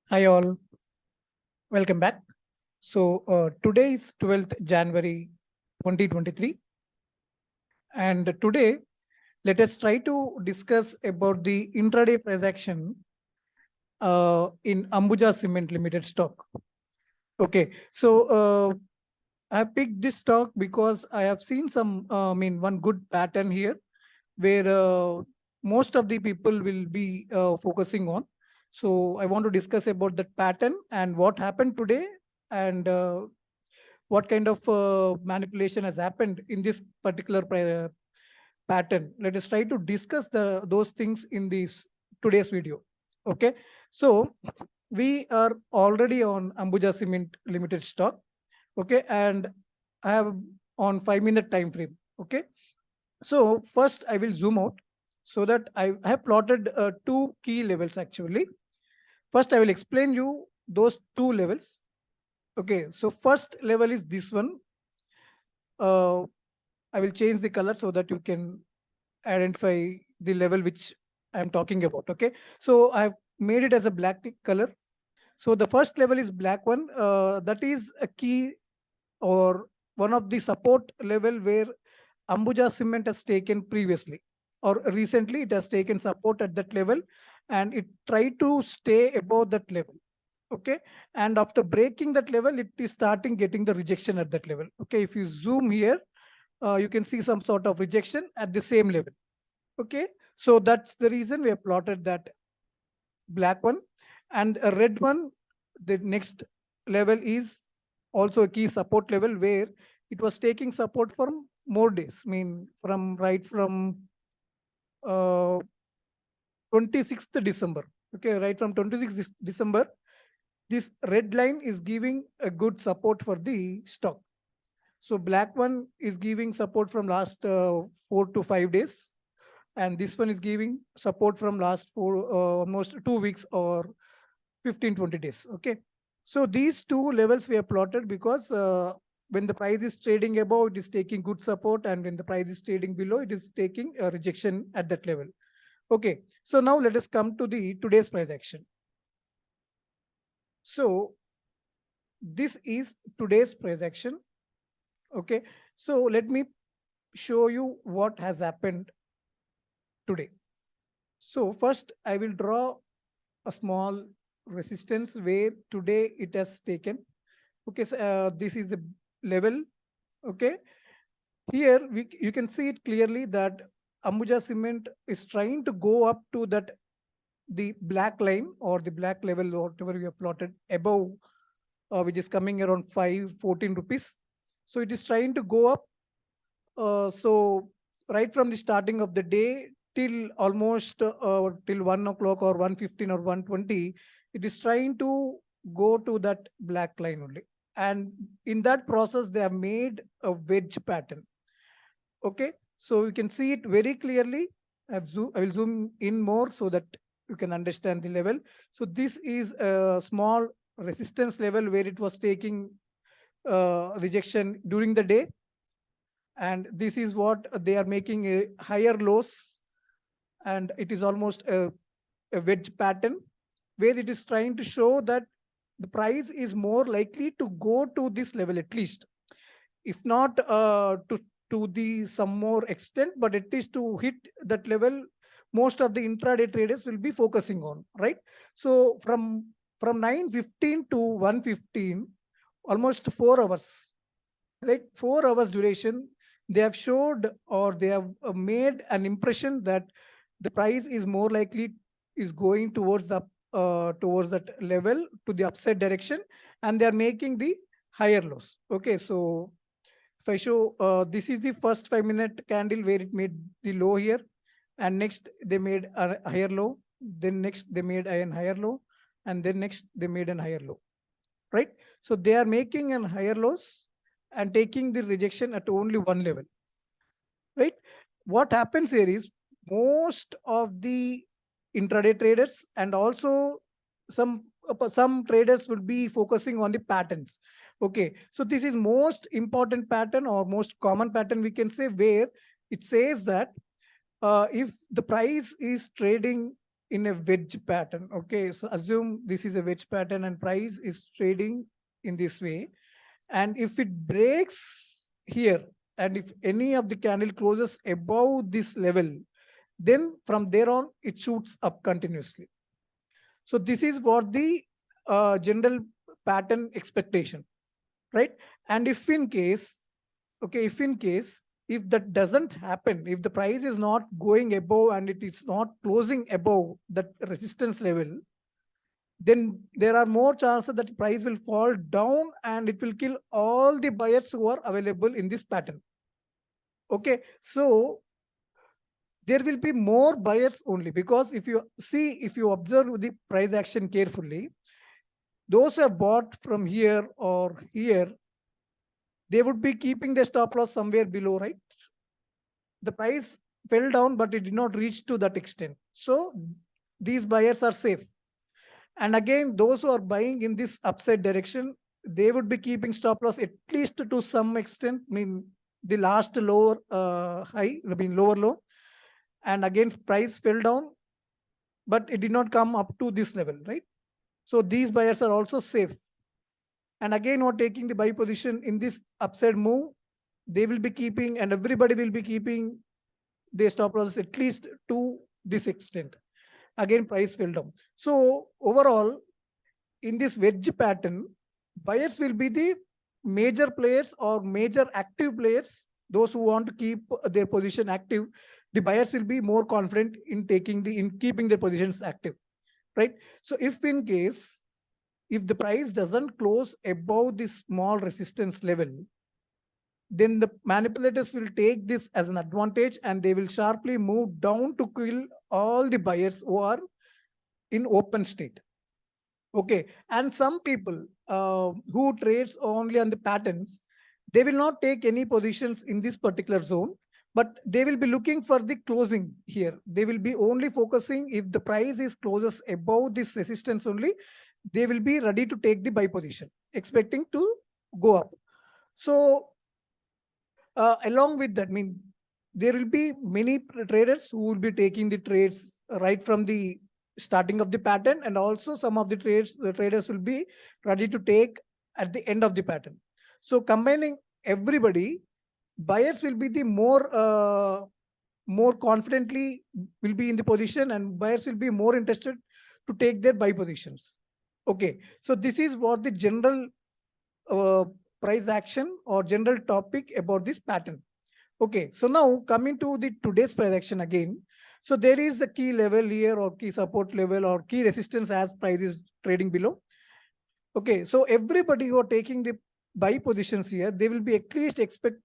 Hi all, welcome back. Today is 12th January 2023, and today let us try to discuss about the intraday price action in Ambuja Cement Limited stock. Okay, I picked this stock because I have seen one good pattern here where most of the people will be focusing on. So I want to discuss about that pattern and what happened today and what kind of manipulation has happened in this particular pattern. Let us try to discuss those things in this today's video. Okay, so we are already on Ambuja Cement Limited stock. Okay, and I have on 5 minute time frame. Okay, so first I will zoom out so that I have plotted two key levels actually. First, I will explain you those two levels. Okay, so first level is this one. Uh, I will change the color so that you can identify the level which I am talking about. Okay, so I have made it as a black color. So the first level is black one. That is a key or one of the support level where Ambuja Cement has taken previously or recently it has taken support at that level and it tried to stay above that level. Okay, and after breaking that level it is starting getting the rejection at that level. Okay, if you zoom here, you can see some sort of rejection at the same level. Okay, so that's the reason we have plotted that black one. And a red one, the next level is also a key support level where it was taking support from more days, from right from uh, 26th December. Okay, right from 26th December, this red line is giving a good support for the stock. So black one is giving support from last 4 to 5 days, and this one is giving support from last almost 2 weeks or 15-20 days. Okay, so these two levels we have plotted because when the price is trading above, it is taking good support, and when the price is trading below, it is taking a rejection at that level. Okay, so now let us come to the today's price action. So this is today's price action. Okay, so let me show you what has happened today. So first I will draw a small resistance where today it has taken. Okay, so, this is the level. Okay, here you can see it clearly that Ambuja Cement is trying to go up to that the black line or the black level or whatever we have plotted above, which is coming around 514 rupees. So it is trying to go up. So right from the starting of the day till almost till 1 o'clock or 1:15 or 1:20, it is trying to go to that black line only. And in that process, they have made a wedge pattern. Okay, so you can see it very clearly. I will zoom in more so that you can understand the level. So this is a small resistance level where it was taking rejection during the day, and this is what they are making a higher lows, and it is almost a wedge pattern where it is trying to show that the price is more likely to go to this level at least, if not to the some more extent, but at least to hit that level. Most of the intraday traders will be focusing on, right? So from 9:15 to 1:15, almost 4 hours, right? 4 hours duration, they have showed or they have made an impression that the price is more likely is going towards the towards that level to the upside direction, and they are making the higher lows. Okay, so if I show, this is the first 5 minute candle where it made the low here, and next they made a higher low, then next they made an higher low, and then next they made an higher low, right? So they are making an higher lows and taking the rejection at only one level, right? What happens here is most of the intraday traders and also some traders will be focusing on the patterns. Okay, so this is most important pattern or most common pattern we can say, where it says that if the price is trading in a wedge pattern. Okay, so assume this is a wedge pattern and price is trading in this way. And if it breaks here, and if any of the candle closes above this level, then from there on it shoots up continuously. So this is what the general pattern expectation, right? And if in case, okay, if that doesn't happen, if the price is not going above and it is not closing above that resistance level, then there are more chances that price will fall down and it will kill all the buyers who are available in this pattern. Okay, so there will be more buyers only, because if you see, if you observe the price action carefully, those who have bought from here or here, they would be keeping the stop loss somewhere below, right? The price fell down, but it did not reach to that extent. So these buyers are safe. And again, those who are buying in this upside direction, they would be keeping stop loss at least to some extent. I mean, the last lower high, I mean lower low, and again price fell down, but it did not come up to this level, right? So these buyers are also safe. And again, not taking the buy position in this upside move, they will be keeping, and everybody will be keeping their stop loss at least to this extent. Again, price fell down. So overall, in this wedge pattern, buyers will be the major players or major active players. Those who want to keep their position active, the buyers will be more confident in keeping their positions active, right? So if in case, if the price doesn't close above this small resistance level, then the manipulators will take this as an advantage and they will sharply move down to kill all the buyers who are in open state. Okay, and some people who trades only on the patterns, they will not take any positions in this particular zone, but they will be looking for the closing here. They will be only focusing if the price is closes above this resistance only, they will be ready to take the buy position, expecting to go up. So along with that, I mean, there will be many traders who will be taking the trades right from the starting of the pattern, and also some of the traders will be ready to take at the end of the pattern. So combining everybody, buyers will be the more confidently will be in the position, and buyers will be more interested to take their buy positions. Okay, so this is what the general uh, price action or general topic about this pattern. Okay, so now coming to the today's price action again. So there is a key level here or key support level or key resistance as price is trading below. Okay, so everybody who are taking the buy positions here, they will be at least expect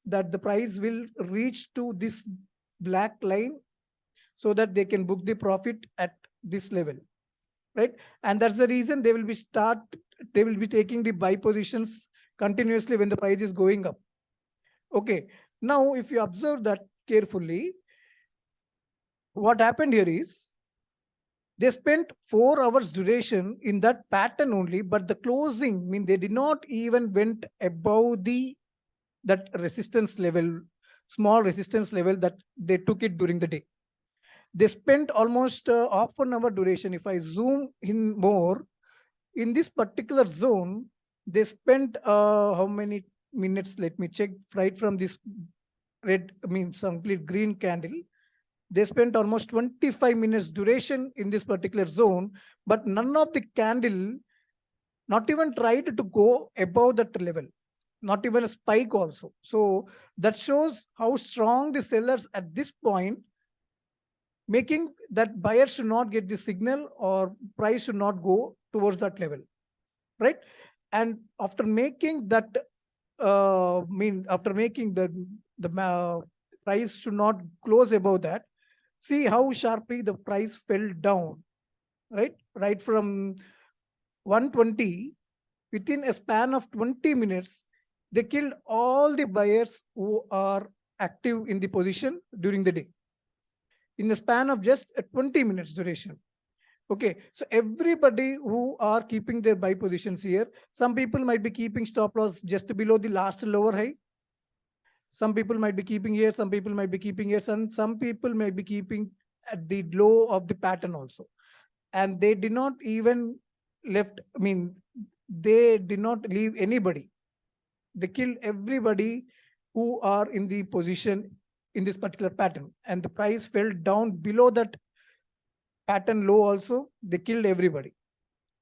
that the price will reach to this black line so that they can book the profit at this level, right? And that's the reason they will be taking the buy positions continuously when the price is going up. Okay, now if you observe that carefully, what happened here is they spent 4 hours duration in that pattern only, but the closing, I mean, they did not even went above the that resistance level, small resistance level that they took it during the day. They spent almost half an hour duration. If I zoom in more, in this particular zone, they spent how many minutes? Let me check. Right from this red, I mean, complete green candle, they spent almost 25 minutes duration in this particular zone, but none of the candle not even tried to go above that level, not even a spike also. So that shows how strong the sellers at this point, making that buyer should not get the signal or price should not go towards that level, right? And after making that, after making the price should not close above that, see how sharply the price fell down, right from 120. Within a span of 20 minutes, they killed all the buyers who are active in the position during the day in the span of just a 20 minutes duration. Okay, so everybody who are keeping their buy positions here, some people might be keeping stop loss just below the last lower high. Some people might be keeping here, some people might be keeping here, some people might be keeping at the low of the pattern also. And they did not even left, I mean, they did not leave anybody. They killed everybody who are in the position in this particular pattern. And the price fell down below that pattern low also. They killed everybody.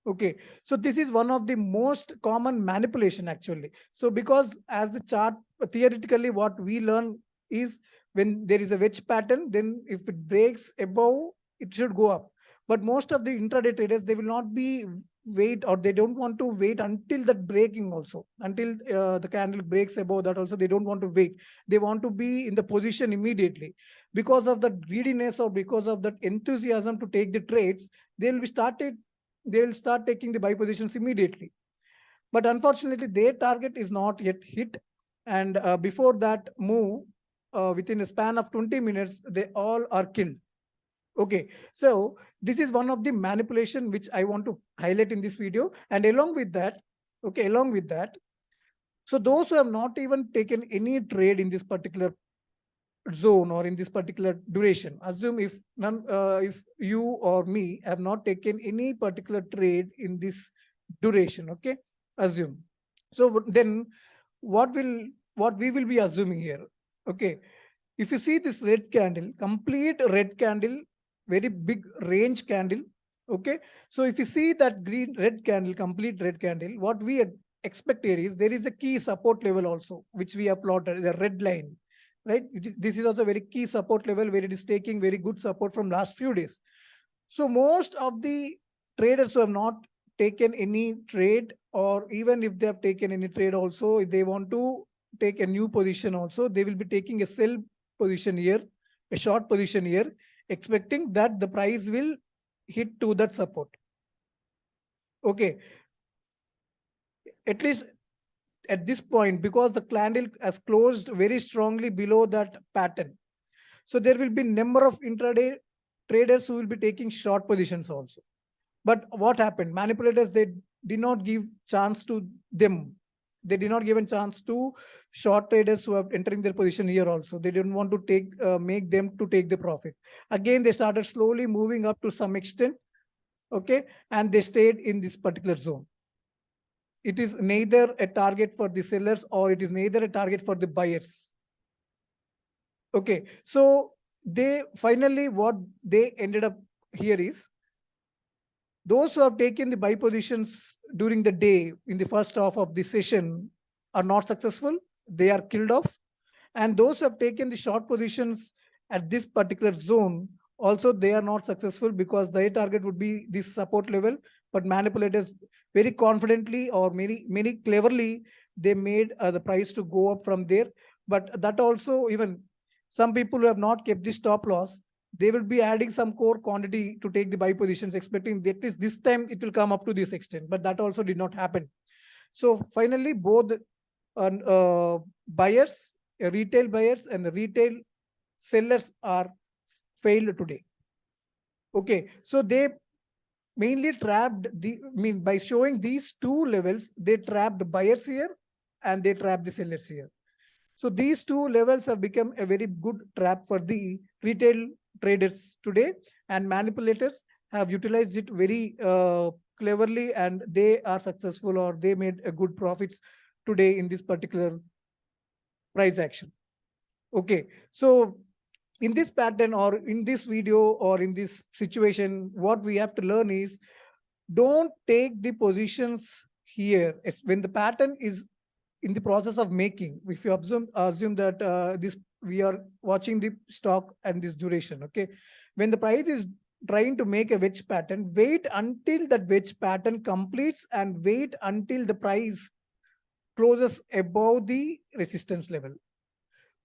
Okay, so this is one of the most common manipulation actually. So because as the chart, theoretically what we learn is when there is a wedge pattern, then if it breaks above, it should go up. But most of the intraday traders, they will not be wait, or they don't want to wait until that breaking also, until the candle breaks above that also. They don't want to wait. They want to be in the position immediately. Because of the greediness or because of that enthusiasm to take the trades, they will start taking the buy positions immediately. But unfortunately, their target is not yet hit. And before that move, within a span of 20 minutes, they all are killed. Okay, so this is one of the manipulation which I want to highlight in this video. And along with that, okay, along with that, so those who have not even taken any trade in this particular zone or in this particular duration, assume if none, if you or me have not taken any particular trade in this duration, okay, assume. So then what we will be assuming here, okay, if you see this red candle, complete red candle, very big range candle, okay. So if you see that green red candle, complete red candle, what we expect here is there is a key support level also, which we have plotted, the red line, right? This is also very key support level where it is taking very good support from last few days. So most of the traders who have not taken any trade, or even if they have taken any trade also, if they want to take a new position also, they will be taking a sell position here, a short position here, expecting that the price will hit to that support. Okay, at least at this point, because the candle has closed very strongly below that pattern. So there will be number of intraday traders who will be taking short positions also. But what happened? Manipulators, they did not give chance to them. They did not give a chance to short traders who are entering their position here also. They didn't want to make them to take the profit. Again, they started slowly moving up to some extent. Okay, and they stayed in this particular zone. It is neither a target for the sellers or it is neither a target for the buyers. Okay, so they finally, what they ended up here is, those who have taken the buy positions during the day in the first half of the session are not successful. They are killed off. And those who have taken the short positions at this particular zone, also they are not successful, because their target would be this support level. But manipulators very confidently or many cleverly, they made the price to go up from there. But that also, even some people who have not kept the stop loss, they will be adding some core quantity to take the buy positions, expecting that this time it will come up to this extent. But that also did not happen. So finally, both buyers, retail buyers and the retail sellers are failed today. Okay, so they mainly trapped by showing these two levels, they trapped buyers here and they trapped the sellers here. So these two levels have become a very good trap for the retail traders today, and manipulators have utilized it very cleverly, and they are successful, or they made a good profits today in this particular price action. Okay, so in this pattern or in this video or in this situation, what we have to learn is, don't take the positions here. It's when the pattern is in the process of making. If you assume that this we are watching the stock and this duration, okay, when the price is trying to make a wedge pattern, wait until that wedge pattern completes and wait until the price closes above the resistance level.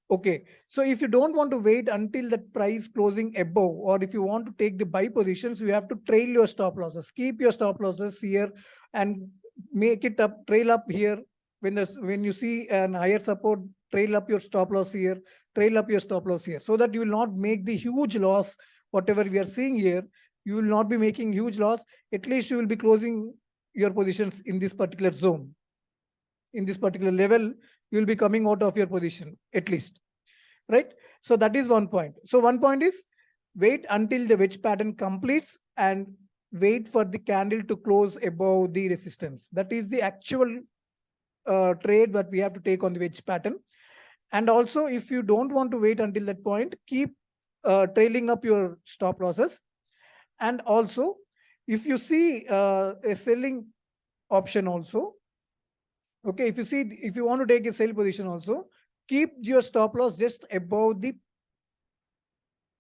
Okay, so if you don't want to wait until the price closing above, or if you want to take the buy positions, you have to trail your stop losses. Keep your stop losses here and make it up, trail up here. When you see an higher support, trail up your stop loss here, trail up your stop loss here, so that you will not make the huge loss. Whatever we are seeing here, you will not be making huge loss. At least you will be closing your positions in this particular zone. In this particular level, you will be coming out of your position at least, right? So that is one point. So one point is, wait until the wedge pattern completes and wait for the candle to close above the resistance. That is the actual trade that we have to take on the wedge pattern. And also, if you don't want to wait until that point, keep trailing up your stop losses. And also, if you see a selling option also, okay, if you want to take a sell position also, keep your stop loss just above the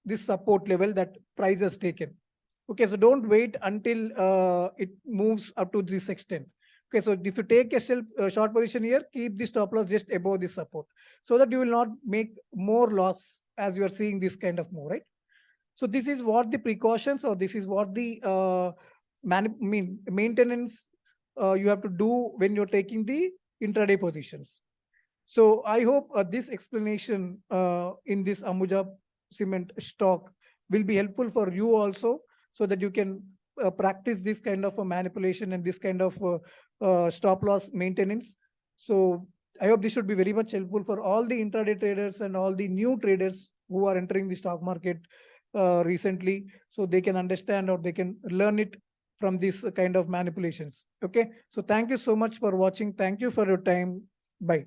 this support level that price has taken. Okay, so don't wait until it moves up to this extent. Okay, so if you take a short position here, keep the stop loss just above the support so that you will not make more loss as you are seeing this kind of move, right? So this is what the precautions, or this is what the maintenance you have to do when you're taking the intraday positions. So I hope this explanation in this Ambuja cement stock will be helpful for you also, so that you can practice this kind of a manipulation and this kind of stop loss maintenance. So I hope this should be very much helpful for all the intraday traders and all the new traders who are entering the stock market recently, so they can understand or they can learn it from this kind of manipulations. Okay, so thank you so much for watching. Thank you for your time. Bye.